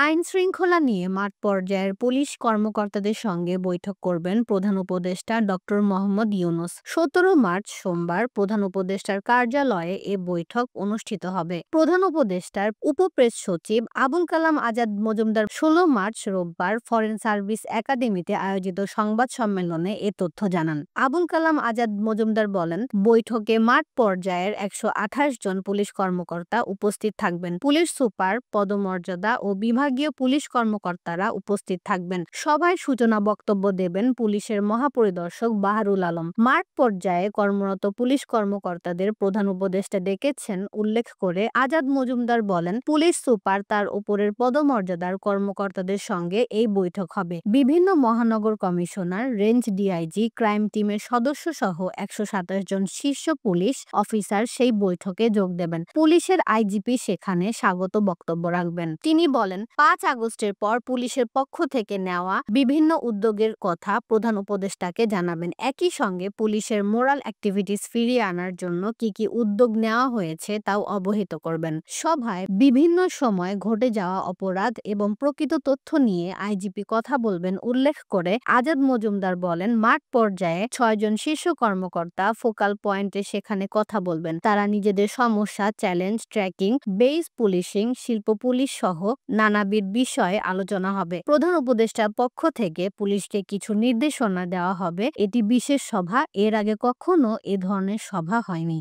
আইন শৃঙ্খলা নিয়ে মাঠ পর্যায়ের পুলিশ কর্মকর্তাদের সঙ্গে বৈঠক করবেন প্রধান উপদেষ্টা ডক্টর মোহাম্মদ ইউনূস। ১৭ মার্চ সোমবার প্রধান উপদেষ্টার কার্যালয়ে এ বৈঠক অনুষ্ঠিত হবে। প্রধান উপদেষ্টার উপপ্রেস সচিব আবুল কালাম আজাদ মজুমদার ১৬ মার্চ রোববার ফরেন সার্ভিস একাডেমিতে আয়োজিত সংবাদ সম্মেলনে এ তথ্য জানান। আবুল কালাম আজাদ মজুমদার বলেন, বৈঠকে মাঠ পর্যায়ের ১২৮ জন পুলিশ কর্মকর্তা উপস্থিত থাকবেন। পুলিশ সুপার পদমর্যাদা ও বিভাগীয় পুলিশ কর্মকর্তারা উপস্থিত থাকবেন। সভায় সূচনা বক্তব্য দেবেন পুলিশের মহাপরিদর্শক বাহারুল আলম। মাঠ পর্যায়ে কর্মরত পুলিশ কর্মকর্তাদের প্রধান উপদেষ্টা ডেকেছেন উল্লেখ করে আজাদ মজুমদার বলেন, পুলিশ সুপার তার উপরের পদমর্যাদার কর্মকর্তাদের সঙ্গে এই বৈঠক হবে। বিভিন্ন মহানগর কমিশনার, রেঞ্জ ডিআইজি, ক্রাইম টিমের সদস্য সহ ১২৭ জন শীর্ষ পুলিশ অফিসার সেই বৈঠকে যোগ দেবেন। পুলিশের আইজিপি সেখানে স্বাগত বক্তব্য রাখবেন। তিনি বলেন, ৫ আগস্টের পর পুলিশের পক্ষ থেকে নেওয়া বিভিন্ন উদ্যোগের কথা প্রধান উপদেষ্টাকে জানাবেন। একই সঙ্গে পুলিশের মোরাল অ্যাক্টিভিটিস ফিরিয়ে আনার জন্য কি কি উদ্যোগ নেওয়া হয়েছে তাও অবহিত করবেন। সভায় বিভিন্ন সময় ঘটে যাওয়া অপরাধ এবং প্রকৃত তথ্য নিয়ে আইজিপি কথা বলবেন উল্লেখ করে আজাদ মজুমদার বলেন, মাঠ পর্যায়ে ৬ জন শীর্ষ কর্মকর্তা ফোকাল পয়েন্টে সেখানে কথা বলবেন। তারা নিজেদের সমস্যা, চ্যালেঞ্জ, ট্র্যাকিং, বেস পুলিশিং, শিল্প পুলিশ সহ নানাবিধ বিষয়ে আলোচনা হবে। প্রধান উপদেষ্টার পক্ষ থেকে পুলিশকে কিছু নির্দেশনা দেওয়া হবে। এটি বিশেষ সভা, এর আগে কখনো এ ধরনের সভা হয়নি।